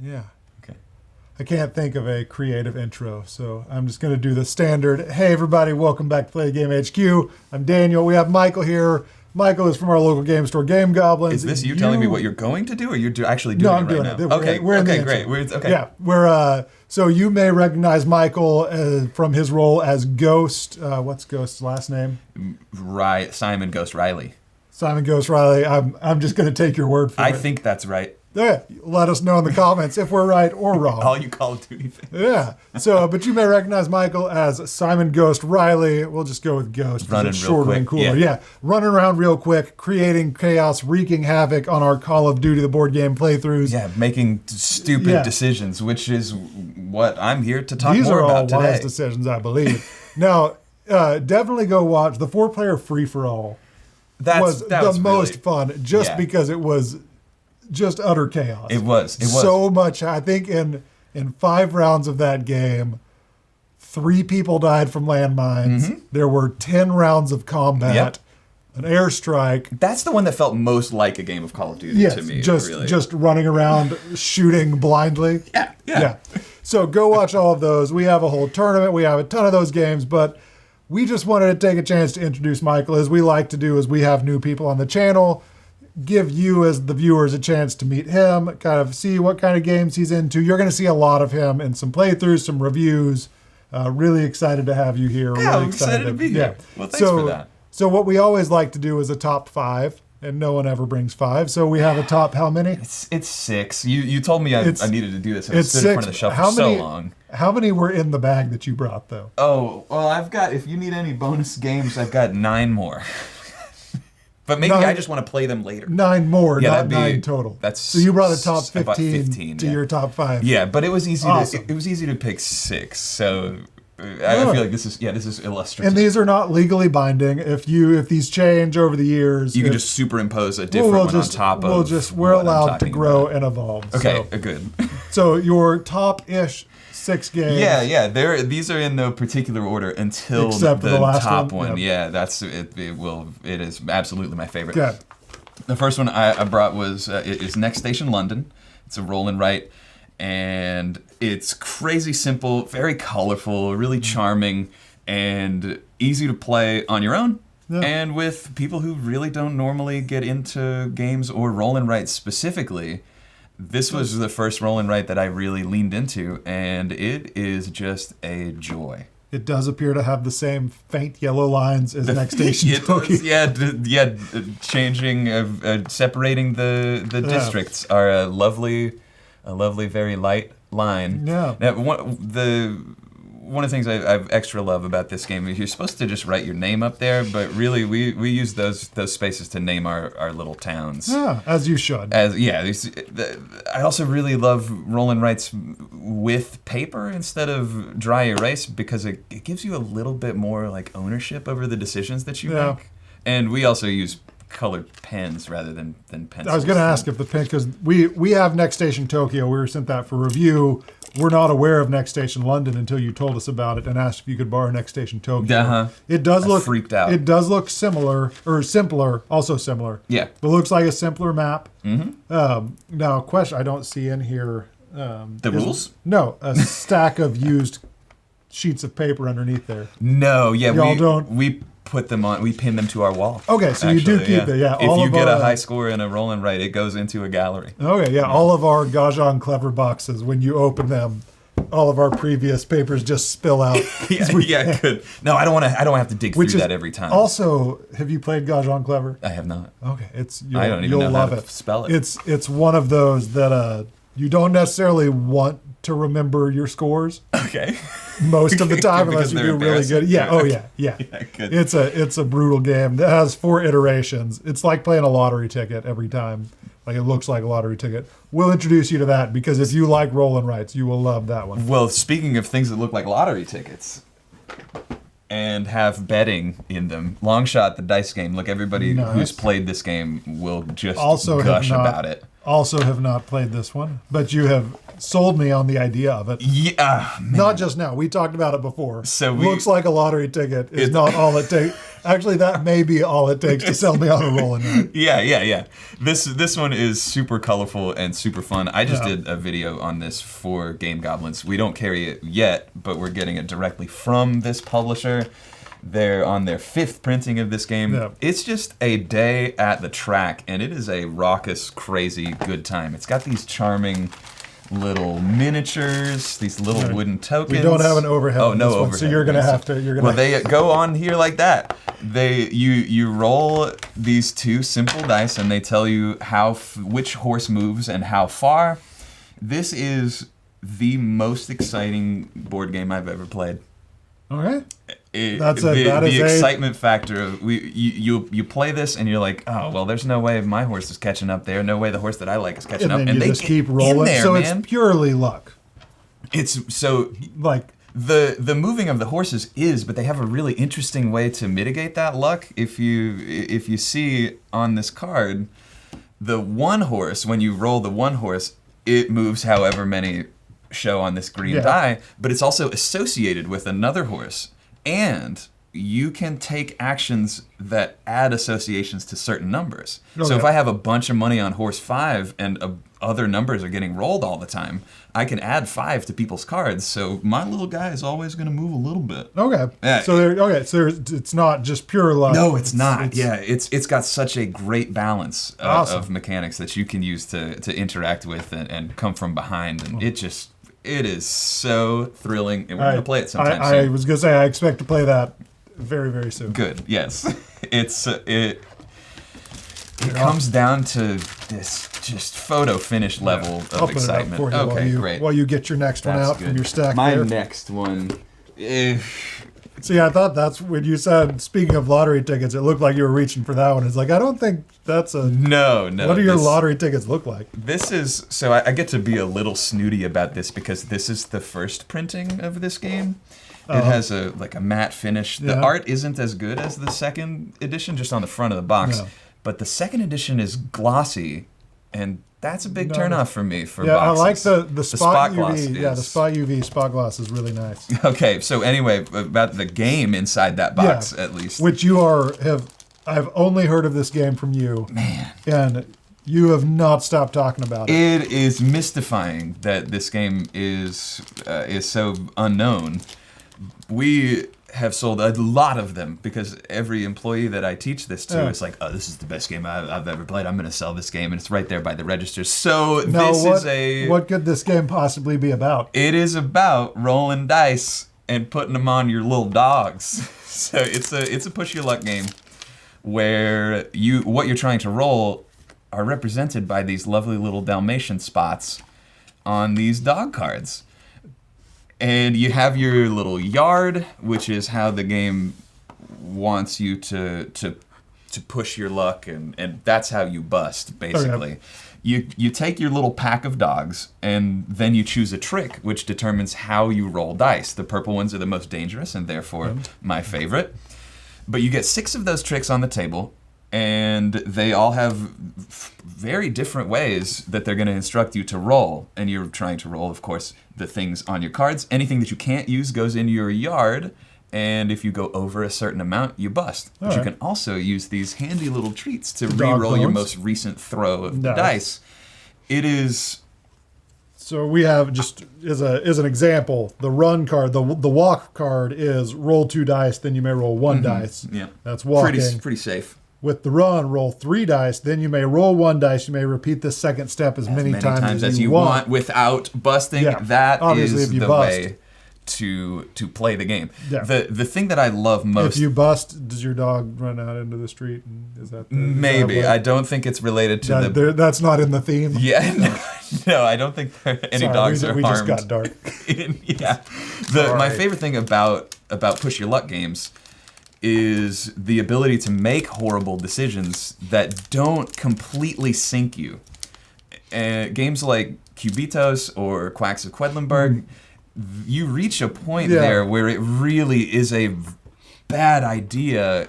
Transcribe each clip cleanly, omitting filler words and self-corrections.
Yeah. Okay. I can't think of a creative intro, so I'm just going to do the standard. Hey, everybody, welcome back to Play the Game HQ. I'm Daniel. We have Michael here. Michael is from our local game store, Game Goblins. Is this you telling me what you're going to do, or you're actually doing it right now? No, I'm doing it. We're in the great. intro. Okay. Yeah, so you may recognize Michael from his role as Ghost. What's Ghost's last name? Simon Ghost Riley. Simon Ghost Riley. I'm just going to take your word for it. I think that's right. Yeah, let us know in the comments if we're right or wrong. All you Call of Duty fans. Yeah. So, but you may recognize Michael as Simon Ghost Riley. We'll just go with Ghost. Running it's real shorter quick. and cooler. Yeah. Running around real quick, creating chaos, wreaking havoc on our Call of Duty, the board game playthroughs. Yeah, making stupid decisions, which is what I'm here to talk These more about These are all wise today. decisions, I believe. Now, definitely go watch the 4-player free-for-all. That was the most fun, just because it was just utter chaos. It was. So much. I think in 5 rounds of that game, 3 people died from landmines. Mm-hmm. There were 10 rounds of combat, an airstrike. That's the one that felt most like a game of Call of Duty to me. Just running around shooting blindly. Yeah. So go watch all of those. We have a whole tournament. We have a ton of those games, but we just wanted to take a chance to introduce Michael. As we like to do, as we have new people on the channel, give you as the viewers a chance to meet him, kind of see what kind of games he's into. You're going to see a lot of him in some playthroughs, some reviews. Really excited to have you here. Yeah, really I'm excited to be here. Well, thanks for that. So what we always like to do is a top 5, and no one ever brings 5. So we have a top how many? It's 6. You told me I needed to do this. I stood in front of the shelf for so long. How many were in the bag that you brought, though? Oh, well, if you need any bonus games, I've got 9 more. But maybe I just want to play them later. 9 more, not 9 total. So you brought a top 15 to your top 5. Yeah, but it was easy. Awesome. It was easy to pick 6. So I feel like this is illustrative. And these are not legally binding. If these change over the years, you can just superimpose a different one on top of. We're allowed to grow and evolve. Okay, good. So your top-ish 6 games. Yeah. These are in no particular order until except the the last top one. one. Yep. Yeah, that's it. It is absolutely my favorite. Good. The first one I brought is Next Station London. It's a roll and write, and it's crazy simple, very colorful, really charming, and easy to play on your own. Yeah. And with people who really don't normally get into games or roll and write specifically. This was the first roll and write that I really leaned into, and it is just a joy. It does appear to have the same faint yellow lines as Next Station Tokyo. Changing, separating the districts are a lovely, very light line. Yeah. Now, one of the things I extra love about this game is you're supposed to just write your name up there, but really we use those spaces to name our little towns. Yeah, as you should. I also really love roll and writes with paper instead of dry erase because it gives you a little bit more like ownership over the decisions that you make. And we also use colored pens rather than pencils. I was going to ask if the pen, because we have Next Station Tokyo. We were sent that for review. We're not aware of Next Station London until you told us about it and asked if you could borrow Next Station Tokyo. Uh-huh. It does look freaked out. It does look similar or simpler, also similar. Yeah. It looks like a simpler map. Mm-hmm. Now, question I don't see in here. The rules? No, a stack of used sheets of paper underneath there. No, yeah, Y'all don't. We put them on. We pin them to our wall. Okay, so you do keep it. Yeah. If you get a high score in a roll and write, it goes into a gallery. Okay, yeah. All of our Gajan Clever boxes, when you open them, all of our previous papers just spill out. Good. No, I don't want to. I don't have to dig through that every time. Also, have you played Gajan Clever? I have not. Okay, I don't even know how to spell it. It's one of those that you don't necessarily want to remember your scores. Okay. Most of the time, unless you do really good. Yeah. Oh yeah. Good. It's a brutal game that has 4 iterations. It's like playing a lottery ticket every time. Like it looks like a lottery ticket. We'll introduce you to that because if you like roll and writes, you will love that one. Well, speaking of things that look like lottery tickets and have betting in them, Long Shot, the dice game. Look, everybody who's played this game will just gush about it. Also have not played this one, but you have sold me on the idea of it. Yeah, man. Not just now. We talked about it before. So looks like a lottery ticket is not all it takes. Actually, that may be all it takes to sell me on a rolling right. Yeah. This one is super colorful and super fun. I just did a video on this for Game Goblins. We don't carry it yet, but we're getting it directly from this publisher. They're on their 5th printing of this game. Yeah. It's just a day at the track, and it is a raucous, crazy good time. It's got these charming little miniatures, these little wooden tokens. We don't have an overhead. Oh, no overhead. So you're gonna have to. Well, they go on here like that. You roll these 2 simple dice, and they tell you which horse moves and how far. This is the most exciting board game I've ever played. All right. The excitement factor of you play this and you're like, oh well, there's no way my horse is catching up there. No way the horse that I like is catching up. And they just keep rolling. There, so man. It's purely luck. It's so like the moving of the horses is, but they have a really interesting way to mitigate that luck. If you see on this card, the one horse, when you roll the one horse, it moves however many show on this green die, but it's also associated with another horse. And you can take actions that add associations to certain numbers. Okay. So if I have a bunch of money on horse 5 and other numbers are getting rolled all the time, I can add 5 to people's cards. So my little guy is always going to move a little bit. Okay. So it's not just pure luck. No, it's not. It's got such a great balance of mechanics that you can use to interact with and come from behind, and it is so thrilling, and we're going to play it sometime soon. I was going to say, I expect to play that very, very soon. Good, yes. It comes down to this just photo finish level of excitement. I'll put it up for you Great. While you get your next one out from your stack My there. next one... See, I thought that's when you said, speaking of lottery tickets, it looked like you were reaching for that one. It's like, I don't think that's a... No. What do your lottery tickets look like? This is... So I get to be a little snooty about this because this is the first printing of this game. It has a matte finish. The art isn't as good as the second edition, just on the front of the box. No. But the second edition is glossy, and that's a big turnoff for me for boxes. I like the spot UV. Gloss The spot UV spot gloss is really nice. Okay, so anyway, about the game inside that box, at least. Which I've only heard of this game from you. Man. And you have not stopped talking about it. It is mystifying that this game is so unknown. We have sold a lot of them because every employee that I teach this to is like, oh, this is the best game I've ever played. I'm going to sell this game, and it's right there by the registers. So what could this game possibly be about? It is about rolling dice and putting them on your little dogs. So it's a push your luck game where what you're trying to roll are represented by these lovely little Dalmatian spots on these dog cards. And you have your little yard, which is how the game wants you to push your luck, and that's how you bust, basically. Okay. You take your little pack of dogs, and then you choose a trick, which determines how you roll dice. The purple ones are the most dangerous, and therefore my favorite. But you get 6 of those tricks on the table, and they all have very different ways that they're going to instruct you to roll. And you're trying to roll, of course, the things on your cards. Anything that you can't use goes into your yard, and if you go over a certain amount, you bust. But you can also use these handy little treats to re-roll your most recent throw of the dice. It is... So we have, just as an example, the run card, the walk card is roll 2 dice, then you may roll 1 dice. Yeah. That's walking. Pretty safe. With the run, roll 3 dice, then you may roll 1 dice. You may repeat this second step as many times as you want without busting. Yeah. That Obviously, is the way to play the game. Yeah. The thing that I love most... If you bust, does your dog run out into the street? And is that maybe. I don't think it's related to that's not in the theme? Yeah. No, I don't think any dogs are harmed. We just got dark. My favorite thing about Push Your Luck games is the ability to make horrible decisions that don't completely sink you. Games like Cubitos or Quacks of Quedlinburg, you reach a point there where it really is a bad idea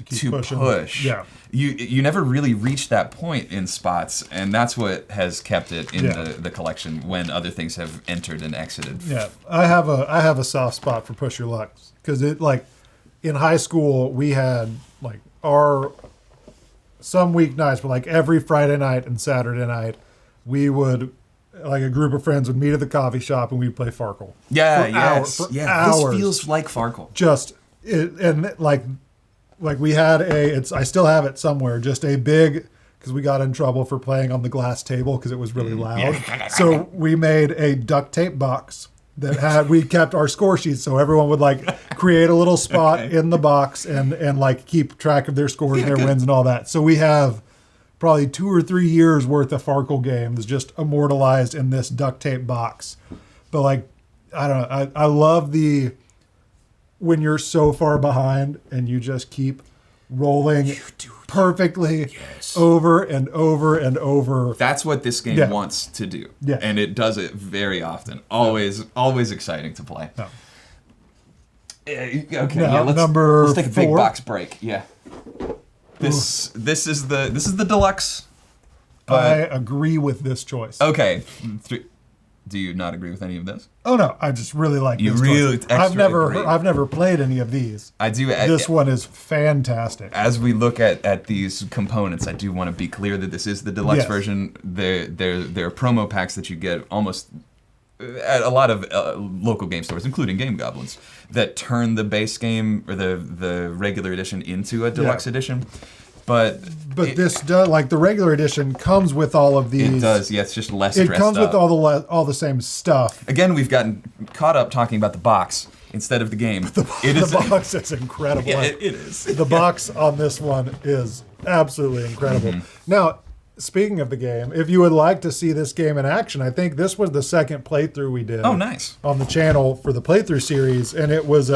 to push. Yeah. You never really reach that point in spots, and that's what has kept it in the collection when other things have entered and exited. Yeah, I have a soft spot for Push Your Luck because in high school, we had like some weeknights, but like every Friday night and Saturday night, we would, like a group of friends would meet at the coffee shop and we'd play Farkle. Yeah, For hours. This feels like Farkle. And like we had I still have it somewhere, just a big, because we got in trouble for playing on the glass table because it was really loud. Yeah. So we made a duct tape box that we kept our score sheets, so everyone would like create a little spot in the box and like keep track of their scores and their wins and all that. So we have probably 2 or 3 years worth of Farkle games just immortalized in this duct tape box. But like, I don't know, I love when you're so far behind and you just keep rolling perfectly over and over and over. That's what this game wants to do. Yeah. And it does it very often. Always exciting to play. No. Okay, Now, let's take a big 4. box break. Yeah. This is the deluxe. I agree with this choice. Okay. Do you not agree with any of this? Oh no, I just really like You this really choice. agree. I've never played any of these. I do. This one is fantastic. As we look at these components, I do want to be clear that this is the deluxe Yes. version. There are promo packs that you get almost at a lot of local game stores, including Game Goblins, that turn the base game or the regular edition into a deluxe edition. But this does, like the regular edition comes with all of these. It does, yeah. It's just less. It dressed comes up. with all the same stuff. Again, we've gotten caught up talking about the box instead of the game. The box is incredible. Yeah, it is. The box on this one is absolutely incredible. Mm-hmm. Now, speaking of the game, if you would like to see this game in action, I think this was the second playthrough we did. Oh, nice. On the channel for the playthrough series, and it was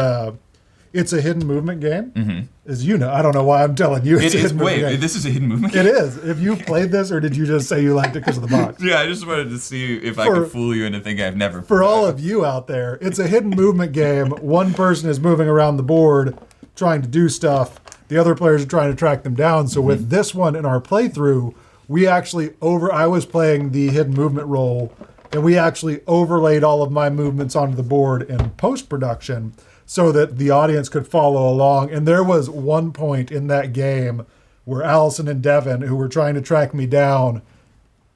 it's a hidden movement game. Mm-hmm. As you know, I don't know why I'm telling you it's a hidden movement game. This is a hidden movement game? It is. If you played this, or did you just say you liked it because of the box? Yeah, I just wanted to see if I could fool you into thinking I've never. For all of you out there, it's a hidden movement game. One person is moving around the board trying to do stuff. The other players are trying to track them down. So with this one in our playthrough, we actually I was playing the hidden movement role, and we actually overlaid all of my movements onto the board in post-production so that the audience could follow along. And there was one point in that game where Allison and Devin, who were trying to track me down,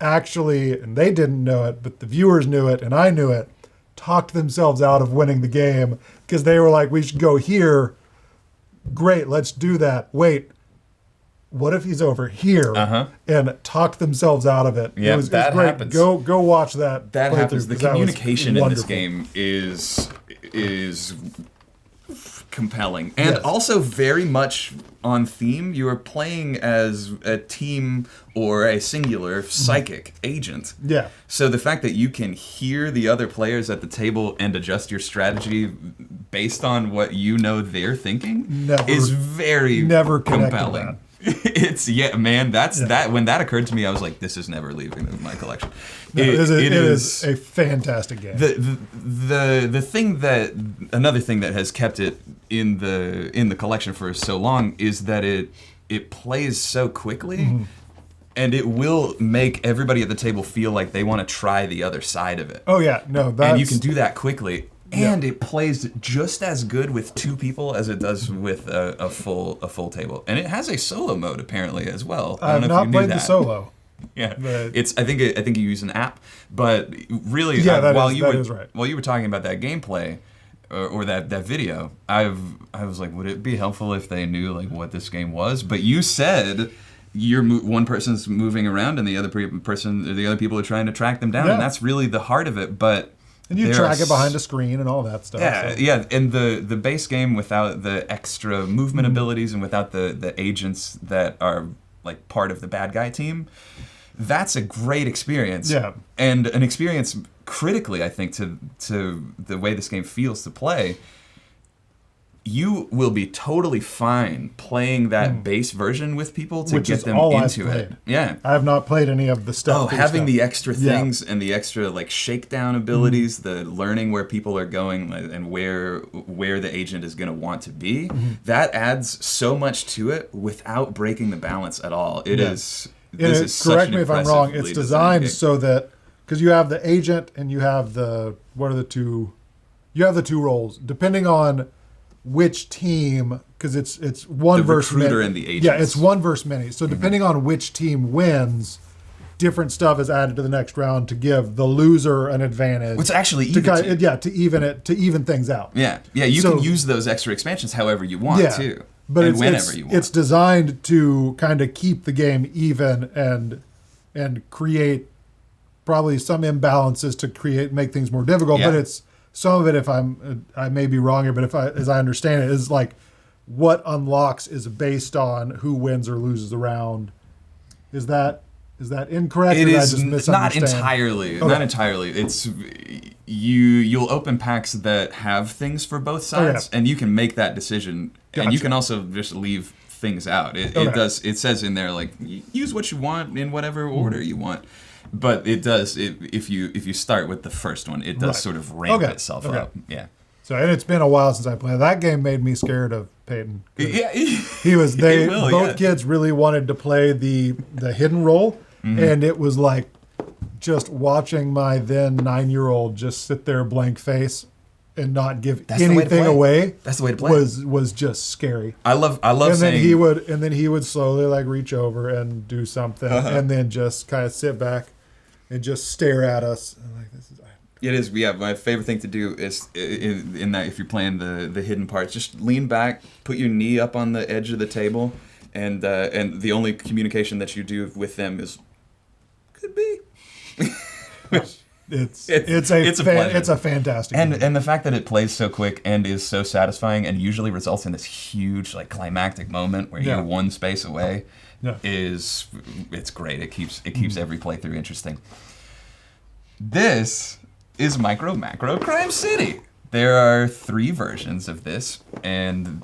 actually, and they didn't know it, but the viewers knew it and I knew it, talked themselves out of winning the game because they were like, we should go here. Great, let's do that. Wait, what if he's over here? And talked themselves out of it. Yeah, it was that great. happens. Go watch that. That happens. The communication in this wonderful. game is compelling and also very much on theme. You are playing as a team or a singular psychic agent. Yeah. So the fact that you can hear the other players at the table and adjust your strategy based on what you know they're thinking is very compelling. It's that when that occurred to me, I was like, this is never leaving my collection. It is a fantastic game. Another thing that has kept it in the collection for so long is that it plays so quickly, and it will make everybody at the table feel like they want to try the other side of it. Oh yeah, no, and you can do that quickly. And it plays just as good with 2 people as it does with a full table. And it has a solo mode apparently as well. I don't know if you knew played that. the solo. Yeah, but I think you use an app, but really, while you were talking about that gameplay or that video, I was like, would it be helpful if they knew like what this game was? But you said one person's moving around and the other people are trying to track them down, and that's really the heart of it. But and you track it behind a screen and all that stuff. Yeah, and the base game without the extra movement abilities and without the agents that are like part of the bad guy team, that's a great experience. Yeah. And an experience critically, I think, to the way this game feels to play. You will be totally fine playing that base version with people to get them into it. Yeah. I have not played any of the stuff. Having the extra things and the extra like shakedown abilities, the learning where people are going and where the agent is going to want to be, that adds so much to it without breaking the balance at all. This is correct me if I'm wrong. It's designed so that because you have the agent and you have the two roles depending on which team, because it's one The versus recruiter many. and the agents. Yeah, it's one versus many. So depending on which team wins, different stuff is added to the next round to give the loser an advantage. It's actually to even. to even things out. Yeah. You can use those extra expansions however you want too. But and whenever you want. It's designed to kind of keep the game even and create probably some imbalances to make things more difficult. Yeah. But it's some of it, if I may be wrong here, but as I understand it, is like what unlocks is based on who wins or loses the round. Is that incorrect? It or did I is just not misunderstand? entirely. Okay. Not entirely. It's you'll open packs that have things for both sides, and you can make that decision. And you Gotcha. can also just leave things out. It Okay. does. It says in there like use what you want in whatever order you want. But it does. If you start with the first one, it does Right. sort of ramp Okay. itself Okay. up. Yeah. So, and it's been a while since I played. That game made me scared of Peyton. Yeah. He was both kids really wanted to play the hidden role, and it was like just watching my then 9-year-old just sit there blank face and not give That's the way to anything play. away. That's the way to play. Was just scary. I love And saying then he would slowly like reach over and do something, and then just kind of sit back and just stare at us. I'm like, this is. It is, yeah. My favorite thing to do is in that if you're playing the hidden parts, just lean back, put your knee up on the edge of the table, and the only communication that you do with them is could be. It's a fantastic game. And the fact that it plays so quick and is so satisfying and usually results in this huge like climactic moment where you're one space away it's great. It keeps every playthrough interesting. This is Micro Macro Crime City. There are 3 versions of this, and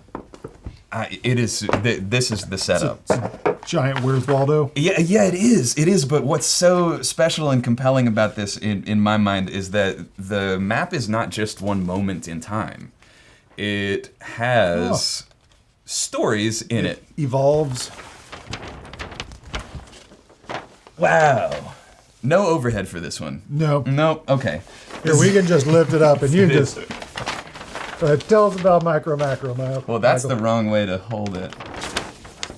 this is the setup. It's a giant Where's Waldo? Yeah, it is. It is, but what's so special and compelling about this in my mind is that the map is not just one moment in time. It has stories in it. Evolves. Wow. No overhead for this one. No. Nope. Okay. Here, we can just lift it up and you just tell us about Micro, Well, that's the wrong way to hold it.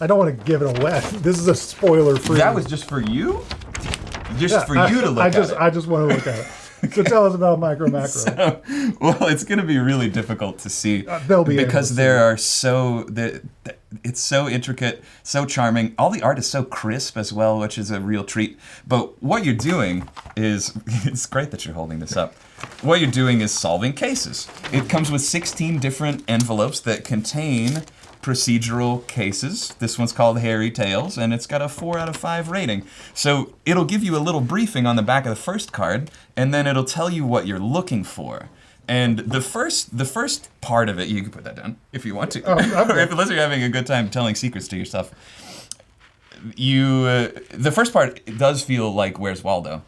I don't want to give it away. This is a spoiler free. That was just for you? Just for you to look at it. I just want to look at it. So tell us about Micro. Well, it's going to be really difficult to see They'll be because able to see. it's so intricate, so charming. All the art is so crisp as well, which is a real treat. But what you're doing is, it's great that you're holding this up. What you're doing is solving cases. It comes with 16 different envelopes that contain procedural cases. This one's called Hairy Tales, and it's got a 4 out of 5 rating. So it'll give you a little briefing on the back of the first card, and then it'll tell you what you're looking for. And the first part of it, you can put that down if you want to, unless you're having a good time telling secrets to yourself. The first part does feel like Where's Waldo,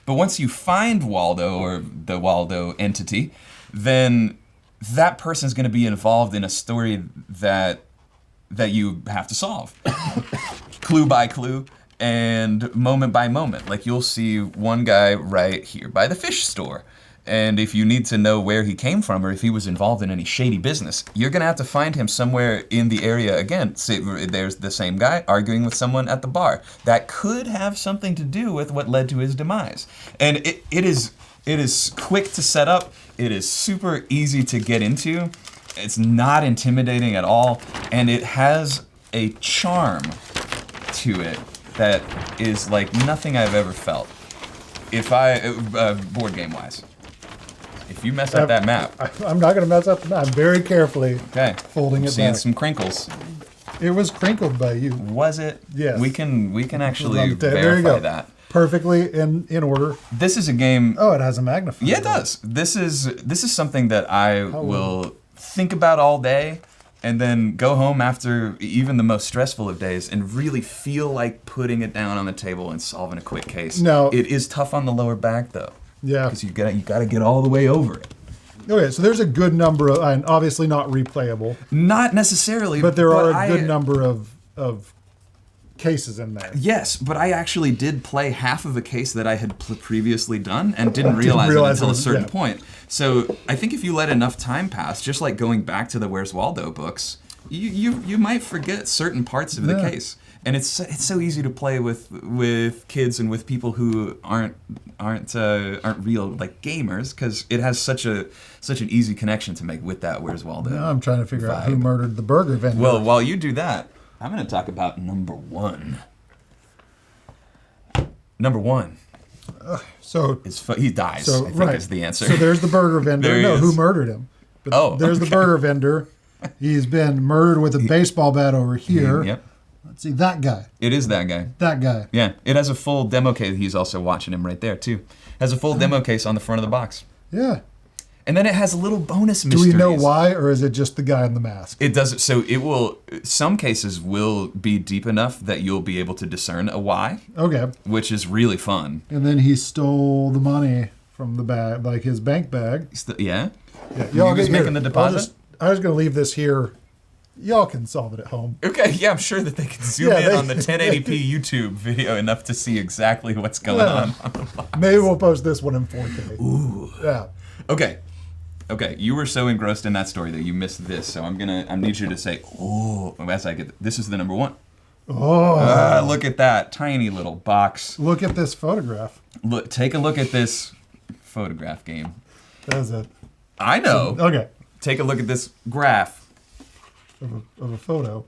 but once you find Waldo or the Waldo entity, then that person's going to be involved in a story that you have to solve, clue by clue and moment by moment. Like you'll see one guy right here by the fish store. And if you need to know where he came from or if he was involved in any shady business, you're going to have to find him somewhere in the area again. Say there's the same guy arguing with someone at the bar. That could have something to do with what led to his demise. And it is quick to set up. It is super easy to get into. It's not intimidating at all. And it has a charm to it that is like nothing I've ever felt. Board game wise. If you mess up that map. I'm not going to mess up the map. I'm very carefully folding it Seeing back. some crinkles. It was crinkled by you. Was it? Yes. We can actually There you verify go. that. Perfectly in order. This is a game. Oh, it has a magnifier. Yeah, it does. This is something that I will think about all day, and then go home after even the most stressful of days and really feel like putting it down on the table and solving a quick case. No. It is tough on the lower back though. Yeah. Because you gotta get all the way over it. Okay, so there's a good number of, and obviously not replayable, Not necessarily, but there are a I- good number of cases in there. Yes, but I actually did play half of a case that I had previously done and didn't realize it until a certain point. So I think if you let enough time pass, just like going back to the Where's Waldo books, you might forget certain parts of the case. And it's so easy to play with kids and with people who aren't real like gamers, because it has such an easy connection to make with that Where's Waldo. Now I'm trying to figure out who murdered the burger vendor. Well, while you do that, I'm going to talk about number one. Number one. So he dies. So, I think is the answer. So there's the burger vendor. No, who murdered him? But there's the burger vendor. He's been murdered with a baseball bat over here. Yep. Let's see, that guy. It is that guy. That guy. Yeah, it has a full demo case. He's also watching him right there, too. Has a full demo case on the front of the box. Yeah. And then it has little bonus mysteries. Do we know why, or is it just the guy in the mask? It does. So it will. Some cases will be deep enough that you'll be able to discern a why. Okay. Which is really fun. And then he stole the money from the bag, like his bank bag. Yeah. Y'all just making the deposit. I was going to leave this here. Y'all can solve it at home. Okay, yeah, I'm sure that they can zoom in on the 1080p YouTube video enough to see exactly what's going on the box. Maybe we'll post this one in 4K. Ooh. Yeah. Okay, you were so engrossed in that story that you missed this, so I need you to say, oh, as I get this is the number one. Oh. Look at that tiny little box. Look at this photograph. Take a look at this photograph game. That is it. I know. Okay. Take a look at this graph. Of a photo.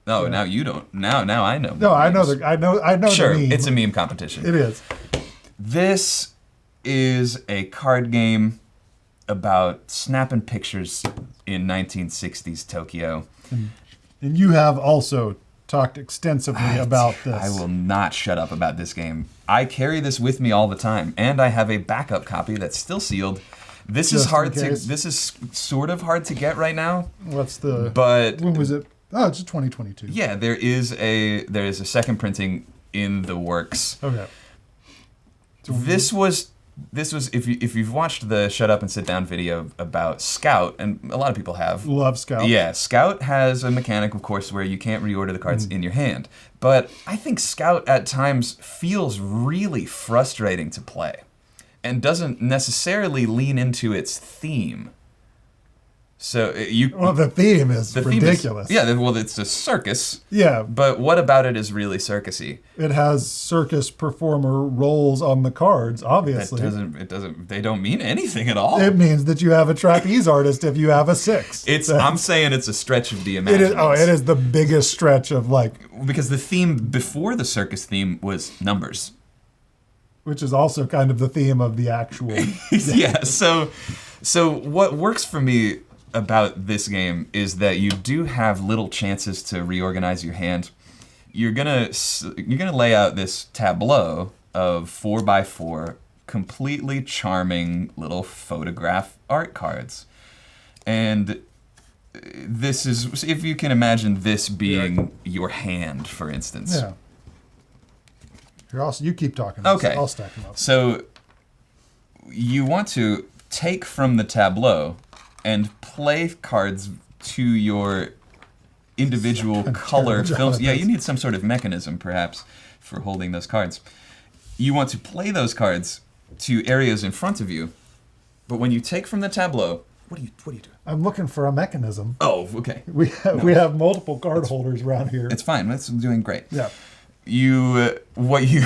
Oh, yeah. Now you don't. Now I know. No, I know Sure, the meme. it's a meme competition. It is. This is a card game about snapping pictures in 1960s Tokyo. And you have also talked extensively about this. I will not shut up about this game. I carry this with me all the time, and I have a backup copy that's still sealed. This is hard to. This is sort of hard to get right now. But when was it? Oh, it's 2022. Yeah, there is a second printing in the works. Okay. So this was if you've watched the Shut Up and Sit Down video about Scout, and a lot of people have. Love Scout. Yeah, Scout has a mechanic, of course, where you can't reorder the cards in your hand. But I think Scout at times feels really frustrating to play, and doesn't necessarily lean into its theme. So the theme is ridiculous. It's a circus. Yeah. But what about it is really circusy? It has circus performer roles on the cards, obviously. They don't mean anything at all. It means that you have a trapeze artist if you have a 6. I'm saying it's a stretch of the imagination. It is the biggest stretch of because the theme before the circus theme was numbers. Which is also kind of the theme of the actual. Yeah. So what works for me about this game is that you do have little chances to reorganize your hand. You're gonna lay out this tableau of 4x4 completely charming little photograph art cards, and this is, if you can imagine this being your hand, for instance. Yeah. You keep talking. Okay. I'll stack them up. So you want to take from the tableau and play cards to your individual color films. Yeah, you need some sort of mechanism, perhaps, for holding those cards. You want to play those cards to areas in front of you, but when you take from the tableau, what do you do? I'm looking for a mechanism. Oh, okay. We have multiple card holders around here. It's fine. That's doing great. Yeah. What you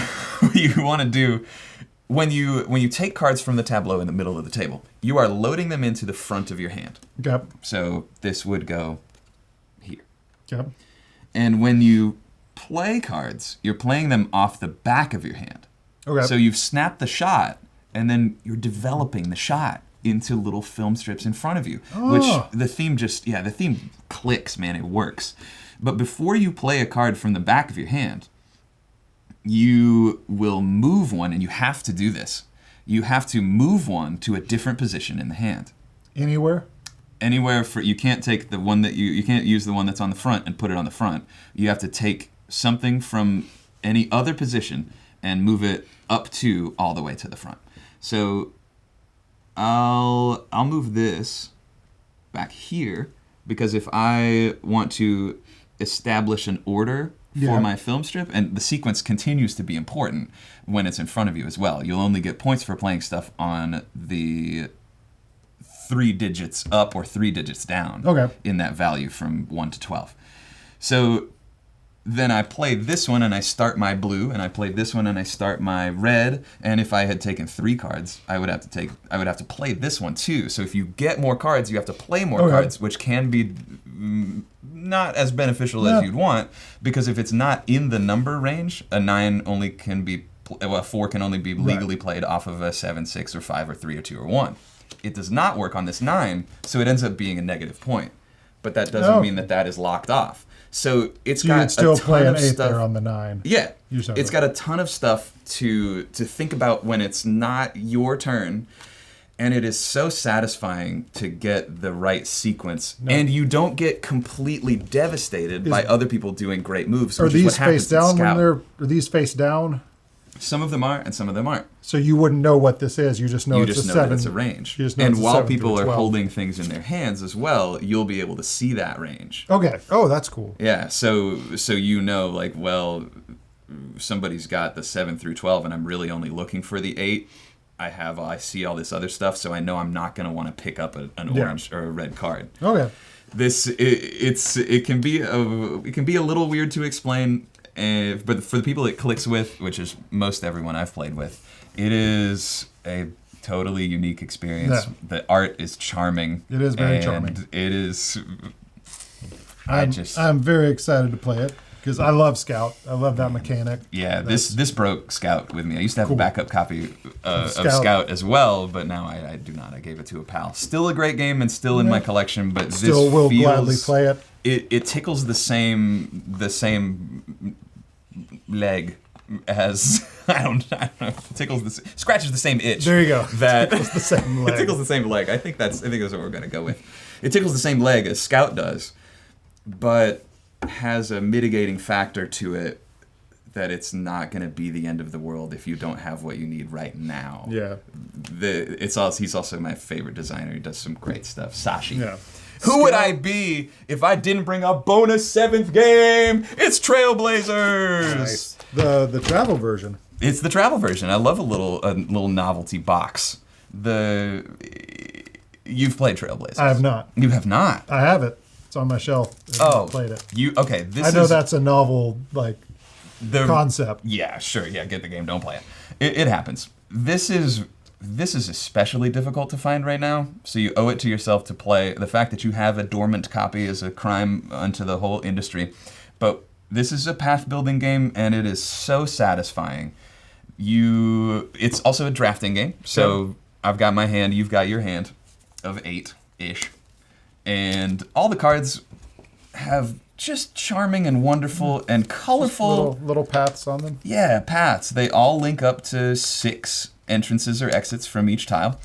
want to do when you take cards from the tableau in the middle of the table, you are loading them into the front of your hand. Okay. So this would go here. Okay. And when you play cards, you're playing them off the back of your hand. Okay. So you've snapped the shot, and then you're developing the shot into little film strips in front of you. Oh. Which the theme clicks, man, it works. But before you play a card from the back of your hand, you will move one, and you have to do this. You have to move one to a different position in the hand. Anywhere? Anywhere. You can't take the one that you can't use the one that's on the front and put it on the front. You have to take something from any other position and move it up to all the way to the front. So I'll move this back here, because if I want to establish an order for my film strip, and the sequence continues to be important when it's in front of you as well. You'll only get points for playing stuff on the 3 digits up or 3 digits down in that value from 1 to 12. So then I play this one and I start my blue, and I play this one and I start my red. And if I had taken 3 cards, I would have to play this one too. So if you get more cards, you have to play more cards, which can be not as beneficial as you'd want, because if it's not in the number range, a 9 only can be, a 4 can only be legally played off of a 7, 6, or 5, or 3, or 2, or 1. It does not work on this 9, so it ends up being a negative point. But that doesn't mean that is locked off. So it's got still a ton play an of 8 stuff there on the 9. Yeah, it's got a ton of stuff to think about when it's not your turn, and it is so satisfying to get the right sequence, and you don't get completely devastated by other people doing great moves. Are these face down when are these face down? Some of them are, and some of them aren't. So you wouldn't know what this is. You just know it's a 7. That it's a range. And while people are holding things in their hands as well, you'll be able to see that range. Okay. Oh, that's cool. Yeah. So you know, like, well, somebody's got the 7 through 12, and I'm really only looking for the 8. I see all this other stuff, so I know I'm not going to want to pick up an orange or a red card. Okay. It can be a little weird to explain. But for the people it clicks with, which is most everyone I've played with, it is a totally unique experience. Yeah. The art is charming. It is very charming. It is. I'm very excited to play it because I love Scout. I love that mechanic. Yeah, this broke Scout with me. I used to have a backup copy of Scout as well, but now I do not. I gave it to a pal. Still a great game and still in my collection, but still will gladly play it. It tickles the same leg as I don't know. It scratches the same itch. There you go. That tickles the same leg. It tickles the same leg. I think that's what we're gonna go with. It tickles the same leg as Scout does, but has a mitigating factor to it that it's not going to be the end of the world if you don't have what you need right now. Yeah. He's also my favorite designer. He does some great stuff. Sashi. Yeah. Who would I be if I didn't bring a bonus 7th game? It's Trailblazers. Nice. The travel version. It's the travel version. I love a little novelty box. You've played Trailblazers. I have not. You have not. I have it. It's on my shelf. I played it. I know that's a novel concept. Yeah, sure. Yeah, get the game. Don't play it. It happens. This is especially difficult to find right now, so you owe it to yourself to play. The fact that you have a dormant copy is a crime unto the whole industry. But this is a path-building game, and it is so satisfying. It's also a drafting game, so I've got my hand, you've got your hand of 8-ish. And all the cards have just charming and wonderful and colorful... Little paths on them? Yeah, paths. They all link up to 6 entrances or exits from each tile,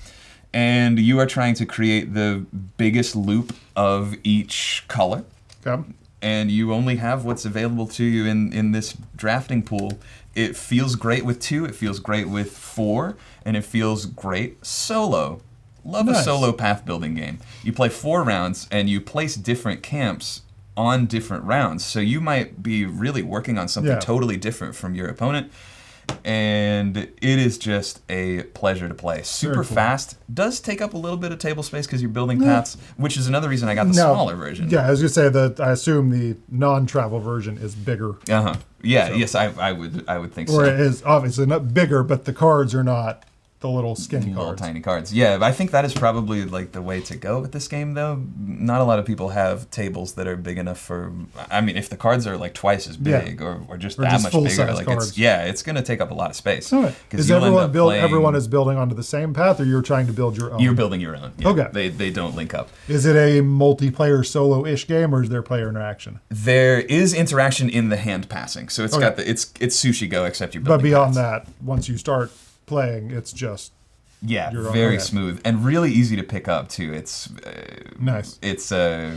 and you are trying to create the biggest loop of each color. Okay. And you only have what's available to you in this drafting pool. It feels great with 2, it feels great with 4, and it feels great solo. Love a solo path building game. You play 4 rounds, and you place different camps on different rounds, so you might be really working on something totally different from your opponent. And it is just a pleasure to play. Super fast. Does take up a little bit of table space because you're building paths, which is another reason I got the smaller version. Yeah, I was going to say that I assume the non-travel version is bigger. Uh-huh. Yeah, yes, I would think so. Or it is obviously not bigger, but the cards are not the little skinny cards. Little tiny cards. Yeah, I think that is probably like the way to go with this game, though. Not a lot of people have tables that are big enough for... I mean, if the cards are like twice as big or just that much bigger, like it's going to take up a lot of space. Right. Is everyone is building onto the same path, or you're trying to build your own? You're building your own. Yeah. Okay. They don't link up. Is it a multiplayer solo-ish game, or is there player interaction? There is interaction in the hand passing, so it's got it's Sushi Go, except you're building. But beyond paths. that, once you start playing, it's just very smooth and really easy to pick up too. It's nice. It's a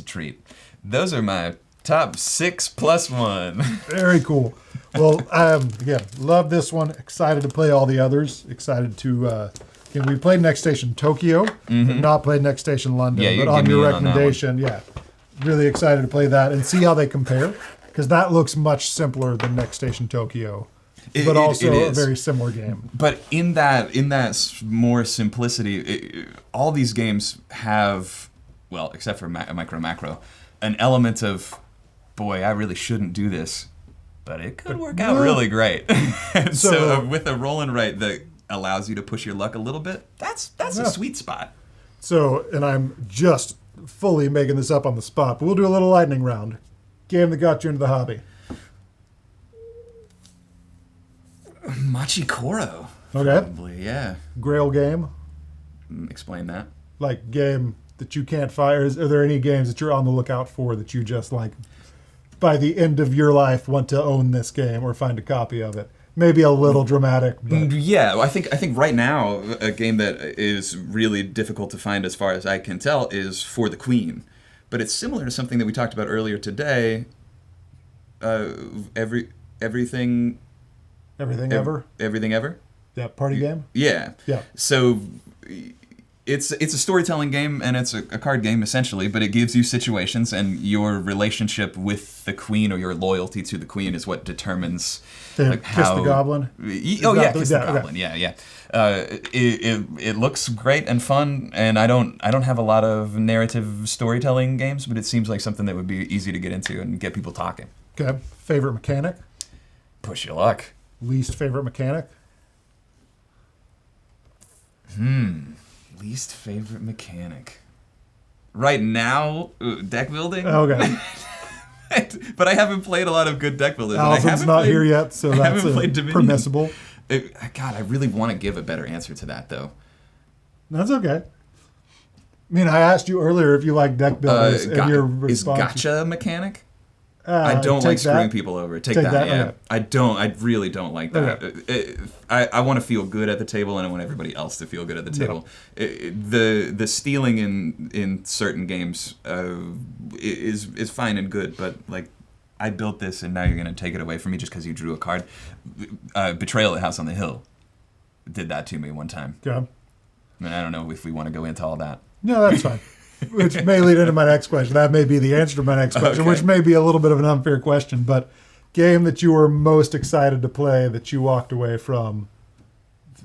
treat. Those are my top 6 plus 1. Very cool. Well, again, love this one. Excited to play all the others. Excited to. We played Next Station Tokyo, but not played Next Station London. Yeah, but on your recommendation, really excited to play that and see how they compare. Because that looks much simpler than Next Station Tokyo, It but also a is. very similar game. But in that more simplicity, all these games have, well, except for Micro Macro, an element of, boy, I really shouldn't do this, but it could work out really great. And so with a roll and write that allows you to push your luck a little bit, that's a sweet spot. So, and I'm just fully making this up on the spot, but we'll do a little lightning round. Game that got you into the hobby. Machikoro. Okay. Probably, yeah. Grail game, Explain that. like game that you can't find. Are there any games that you're on the lookout for that you just like, by the end of your life, want to own this game or find a copy of it? Maybe a little dramatic, but Yeah, well, I think right now a game that is really difficult to find, as far as I can tell, is For the Queen. But it's similar to something that we talked about earlier today. Everything Ever. Everything Ever. Yeah, party game. Yeah. Yeah. So it's a storytelling game, and it's a card game essentially, but it gives you situations, and your relationship with the queen or your loyalty to the queen is what determines Kiss the Goblin. Kiss that the the- yeah, Goblin. Yeah. It looks great and fun, and I don't have a lot of narrative storytelling games, but it seems like something that would be easy to get into and get people talking. Okay. Favorite mechanic. Push your luck. Least favorite mechanic. Least favorite mechanic. Right now, deck building. Okay. But I haven't played a lot of good deck builders. Alvin's not here yet, so I that's haven't played Dominion. permissible. God, I really want to give a better answer to that, though. That's okay. I mean, I asked you earlier if you like deck builders, and your Is response gotcha a mechanic? I don't take like screwing that. people over. Take Take that. that, Yeah. okay. I really don't like that. I want to feel good at the table, and I want everybody else to feel good at the table. The stealing in certain games is fine and good, but like, I built this, and now you're going to take it away from me just because you drew a card. Betrayal at House on the Hill did that to me one time. Okay. And I don't know if we want to go into all that. No, that's fine. Which may lead into my next question. That may be the answer to my next question, Okay. which may be a little bit of an unfair question. But game that you were most excited to play that you walked away from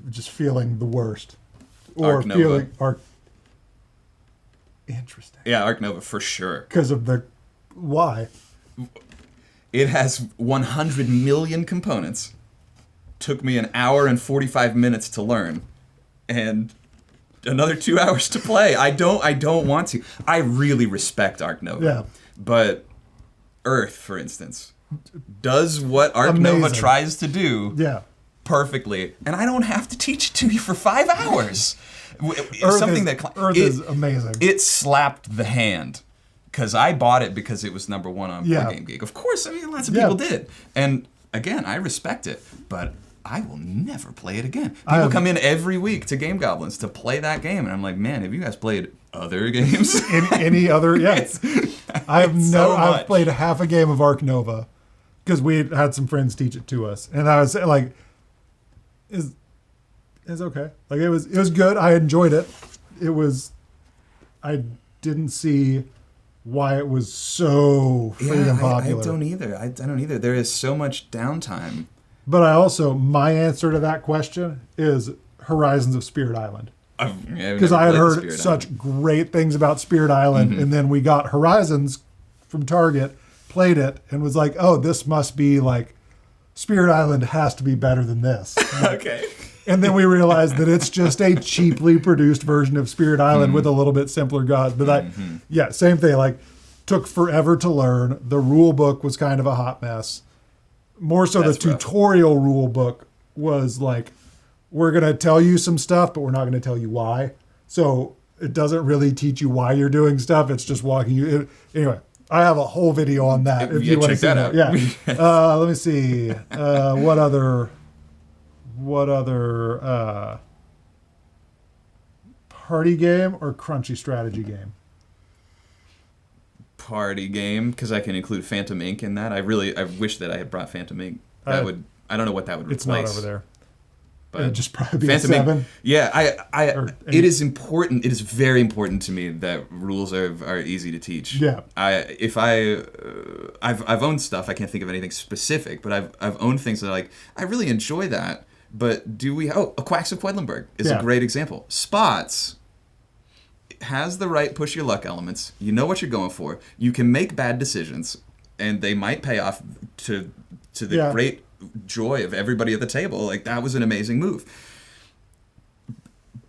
just feeling the worst, or Arc Nova. feeling interesting Yeah, Arc Nova for sure. because of the why. It has 100 million components. Took me an hour and 45 minutes to learn, and another 2 hours to play. I don't want to. I really respect Arc Nova. Yeah. But Earth, for instance, does what Arc Nova Amazing. tries to do Yeah. perfectly, and I don't have to teach it to you for 5 hours. Earth is amazing. It slapped the hand, because I bought it because it was number one on Yeah. Board Game Geek. Of course, I mean, lots of Yeah. people did. And again, I respect it, but I will never play it again. People come in every week to Game Goblins to play that game, and I'm like, man, have you guys played other games? any other? Yes. I've much. played half a game of Arc Nova because we had some friends teach it to us, and I was like, "Is okay." Like it was good. I enjoyed it. I didn't see why it was so freaking popular. I don't either. I don't either. There is so much downtime. But my answer to that question is Horizons of Spirit Island. Because I had heard such great things about Spirit Island, and then we got Horizons from Target, played it, and was like, oh, this must be like, Spirit Island has to be better than this. Okay. And then we realized that it's just a cheaply produced version of Spirit Island with a little bit simpler gods. But same thing. Like, took forever to learn. The rule book was kind of a hot mess. More so, That's the rough. tutorial rule book was like, we're going to tell you some stuff, but we're not going to tell you why. So it doesn't really teach you why you're doing stuff. It's just walking you. Anyway, I have a whole video on that. If you want to check see that out. Yeah. Let me see. What other party game or crunchy strategy game? Party game, because I can include Phantom Inc. in that. I wish that I had brought Phantom Inc. I don't know what that would replace. It's not over there. But just probably be Phantom a 7. It is important. It is very important to me that rules are easy to teach. Yeah. I've owned stuff. I can't think of anything specific, but I've owned things that are like, I really enjoy that. But do we? A Quacks of Quedlinburg is a great example. Spots has the right push your luck elements. You know what you're going for. You can make bad decisions, and they might pay off to the great joy of everybody at the table. Like, that was an amazing move.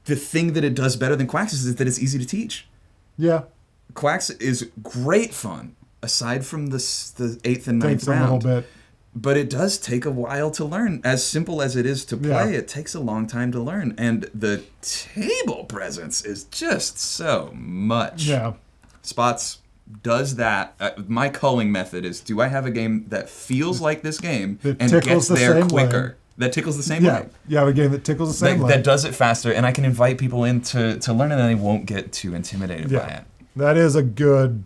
The thing that it does better than Quacks is that it's easy to teach. Yeah. Quacks is great fun, aside from the 8th and 9th Takes round. a little bit. But it does take a while to learn. As simple as it is to play, it takes a long time to learn. And the table presence is just so much. Yeah. Spots does that. My culling method is, do I have a game that feels like this game and gets there quicker? That tickles the same way. You have a game that tickles the same way. That does it faster, and I can invite people in to learn, and then they won't get too intimidated by it. That is a good...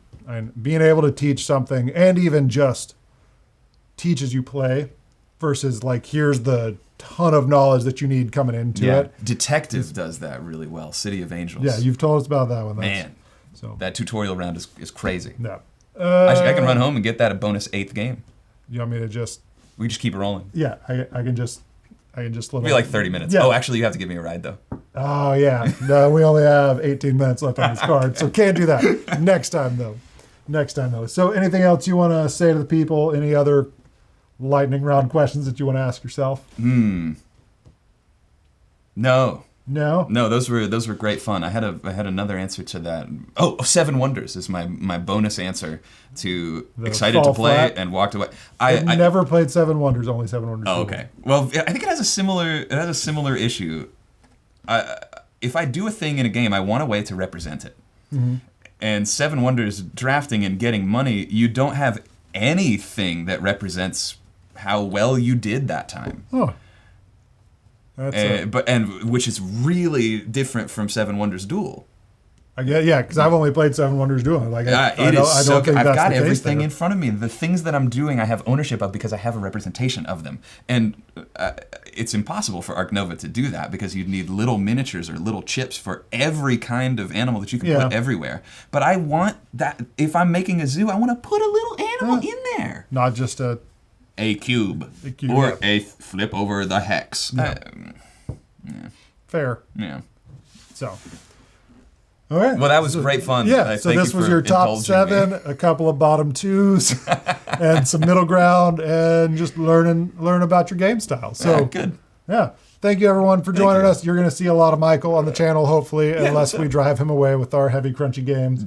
being able to teach something, and even just teach as you play, versus like, here's the ton of knowledge that you need coming into it. Detective does that really well. City of Angels. Yeah, you've told us about that one. Man, that tutorial round is crazy. Yeah. I can run home and get that a bonus 8th game. You want me to just... We just keep it rolling. Yeah, I can just... It'll be like 30 minutes. Yeah. Oh, actually, you have to give me a ride, though. Oh, yeah. No, we only have 18 minutes left on this card, so can't do that. Next time, though. So anything else you want to say to the people? Any other lightning round questions that you want to ask yourself? No, No? No, those were great fun. I had another answer to that. Oh, Seven Wonders is my bonus answer to The excited to fall play flat? and walked away. I never played Seven Wonders, only Seven Wonders. Oh, okay. Well, I think it has a similar issue. If I do a thing in a game, I want a way to represent it. Mm-hmm. And Seven Wonders drafting and getting money, you don't have anything that represents how well you did that time. Oh. Which is really different from Seven Wonders Duel. Because I've only played Seven Wonders Duel. Like, I've got everything in front of me. The things that I'm doing, I have ownership of because I have a representation of them. And it's impossible for Ark Nova to do that because you'd need little miniatures or little chips for every kind of animal that you can put everywhere. But I want that. If I'm making a zoo, I want to put a little animal in there. Not just a cube or a flip over the hex. Fair. Yeah. So. All right. Well, that was great fun. Yeah. So this was your top 7, a couple of bottom 2s, and some middle ground, and just learn about your game style. So good. Yeah. Thank you, everyone, for joining us. You're going to see a lot of Michael on the channel, hopefully, unless we drive him away with our heavy, crunchy games.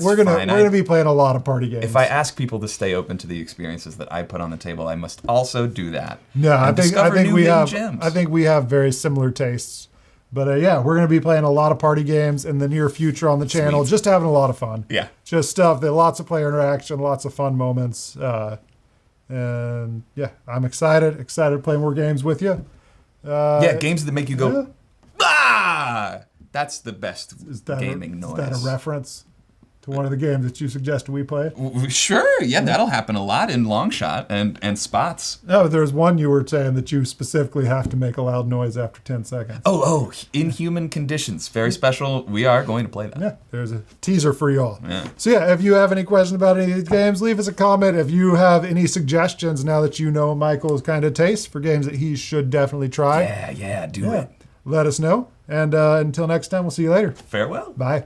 We're gonna be playing a lot of party games. If I ask people to stay open to the experiences that I put on the table, I must also do that. No, I think we have very similar tastes. But we're going to be playing a lot of party games in the near future on the channel. Sweet. Just having a lot of fun. Yeah. Just stuff that lots of player interaction, lots of fun moments. And I'm excited to play more games with you. Games that make you go, ah! That's the best gaming noise. Is that a reference to one of the games that you suggested we play? Sure, that'll happen a lot in Long Shot and Spots. No, there's one you were saying that you specifically have to make a loud noise after 10 seconds. Oh, Inhuman Conditions. Very special. We are going to play that. Yeah, there's a teaser for you all. Yeah. So if you have any questions about any of these games, leave us a comment. If you have any suggestions now that you know Michael's kind of taste for games that he should definitely try. Do it. Let us know. And until next time, we'll see you later. Farewell. Bye.